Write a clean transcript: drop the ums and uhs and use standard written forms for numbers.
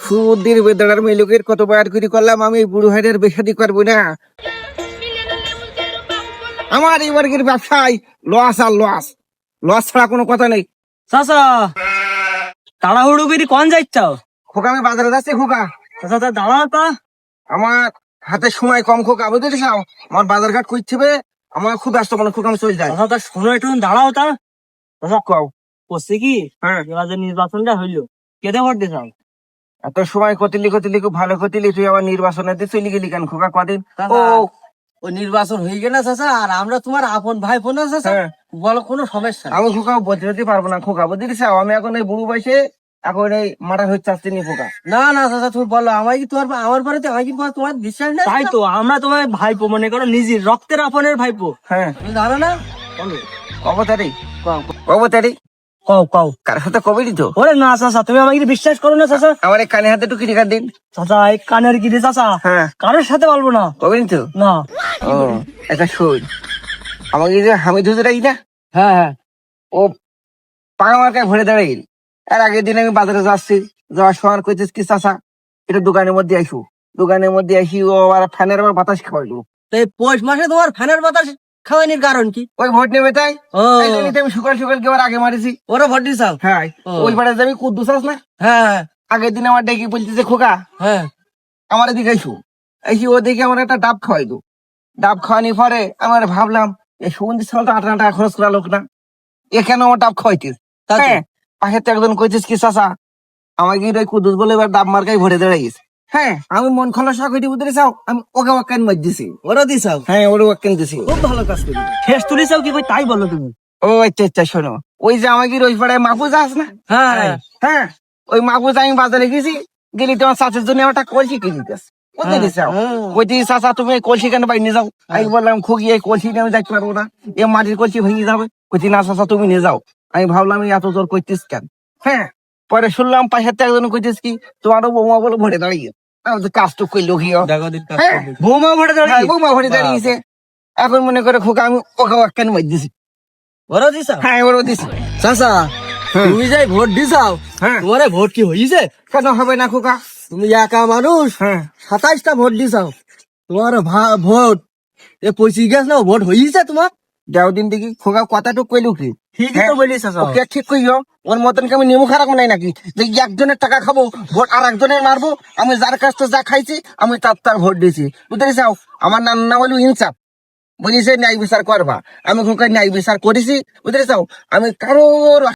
সুদির বেদার মেয়ে কত বার করে করলাম, আমি বুড়ো হাইরের বেশাদি করবো না। আমার এই বর্গের ব্যবসায় লস আর লস, লস ছাড়া কোনো কথা নেই। চাচা তাড়াহুড়ো করে কোন যাইছাও? খোকা আমি বাজারে যাচ্ছি। খোকা চাচা তা দাঁড়াও তা। আমার হাতে সময় কম। খোকা বুঝতে চাও, আমার বাজার ঘাট করতে হবে, আমার খুব ব্যস্ত। মানে খোকা আমি চলে যাই। চাচা তা শোনো একটু দাঁড়াও তা। চাচা কও। করছে কি হ্যাঁ, এবার যে নির্বাচনটা হইলো কেটে ভোট দিছাও? এত সময় কতিলি খুব ভালো কতিলি, তুই আবার নির্বাচনে চলে গেলি কেন খোকা? কদিন ও ওই নির্বাচন হয়ে গেল চাচা, আর আমরা তোমার আপন ভাই বোন চাচা, বলো কোনো সমস্যা আমি খোকা বলতে পারবো না। খোকা বুঝতে চাও, আমি এখন এই বুড়ো বয়সে এখন এই মারা হচ্ছে আসতে নি খোকা। না না চাচা তুমি বলো, আমার কি তোমার আমার বাড়িতে আমার কি তোমার বিশ্বাস নেই? তাই তো, আমরা তোমার ভাইপো মনে করো, নিজের রক্তের আপনের ভাইপো। হ্যাঁ, তুমি জানো না? কবতারি কবতারি কও কও। কার সাথে কবে দিত? ওরে না চাচা, তুমি আমাকে বিশ্বাস করো না চাচা। আমার এই কানে হাতে টুকি টিকার দিন। চাচা এই কানের কি রে চাচা? হ্যাঁ, কারোর সাথে বলবো না। কবে দিত? না। ও এটা শোন, আমাকে যে হামিদ হুজুরাই না, হ্যাঁ হ্যাঁ। ও পাকা মার্কায় ভরে দাঁড়াই। এর আগের দিন আমি বাজারে যাচ্ছি, যাওয়ার সময় কইতেছ কি চাচা এটা দোকানের মধ্যে আইসু। দোকানের মধ্যে আইসি ও আবার ফ্যানের আবার বাতাস খাওয়াইলো। তো এই পৌষ মাসে তোমার ফ্যানের বাতাস খাওয়ানির কারণ কি? ওই ভোট নেবে তাই। ও এই জন্যই তো আমি সকাল সকাল কি আবার আগে মারিছি। ওরা ভোট দিছাও? হ্যাঁ, ও। ওই পাড়ে যাবি কুদ্দুস আস না, হ্যাঁ আগের দিন আমার ডেকে বলতেছে খোকা হ্যাঁ। আমার এদিকে আইসু। আইসি ও দেখে আমার একটা ডাব খাওয়াইলো। ডাব খাওয়ানোর পরে আমার ভাবলাম এই সুগন্ধি ছাড়া তো 8 টাকা খরচ করা লোক না, এ কেন আমার ডাব খাওয়াইতিস? তা তো। হ্যাঁ, পাশে তো একজন কইতিস কি চাচা আমাকে ওই কুদ্দুস বলে এবার ডাব মার্কাই ভরে দাঁড়াই গেছে। হ্যাঁ, আমি মন খোলাসা করে বুঝতে চাও, আমি ওকে ওয়াক্কান মার দিছি। ওরা দিছাও? হ্যাঁ, ওরে ওয়াক্কান দিছি। খুব ভালো কাজ করি। শেষ তুলিছাও কি কই তাই বলো তুমি? ও আচ্ছা আচ্ছা, শোনো, ওই যে আমাকে ওই পাড়ায় মাহফুজ আস না, হ্যাঁ হ্যাঁ হ্যাঁ, ওই মাহফুজ আমি বাজারে গেছি, গেলি তোমার চাচার জন্য আমার একটা কলসি কিনে দিতেছে। বুঝতে দিছাও, কইতি চাচা তুমি এই কলসি কেন বাইরে নিয়ে যাও? আমি বললাম খুকি এই কলসি নিয়ে আমি যাইতে পারবো না, এ মাটির কলসি ভেঙে যাবে। কইতি না চাচা তুমি নিয়ে যাও। আমি ভাবলাম এই এত জোর করতিস কেন? হ্যাঁ, পরে শুনলাম পাশের একজন কইতিস কি তোমারও বৌমা বলে ভরে দাঁড়িয়ে। আমি তো কাজ তো করলো কি? হ্যাঁ, বৌমা ভোটে হ্যাঁ, দাঁড়িয়ে? বৌমা ভরে দাঁড়িয়েছে। এখন মনে করে খোকা আমি ওকে কেন মার দিছি। ওরা দিছাও? হ্যাঁ, ওরও দিছি। চাচা তুমি যাই ভোট দিছাও, হ্যাঁ, তোমারে ভোট কি হইছে? কেন হবে না খোকা? তুমি একা মানুষ, হ্যাঁ, 27টা ভোট দিছাও, তোমার ভোট এ পৌঁছে গেছ না? ভোট হইছে তোমার? দেও দিন দেখি খোকা কথাটুক কইলু কি? ঠিকই তো বলিস চাচা। ওকে ঠিক কইও, ওর মতন কি আমি নেমু খারাপ নাই নাকি যে একজনের টাকা খাবো ভোট আর একজনের মারবো? আমি যার কাছ থেকে যা খাইছি আমি তার ভোট দিয়েছি। বুঝতে চাও, আমার নাম হলো ইনসাফ। বলিছে ন্যায় বিচার করবা, আমি খোকা ন্যায় বিচার করেছি। বুঝতে চাও, আমি কারোর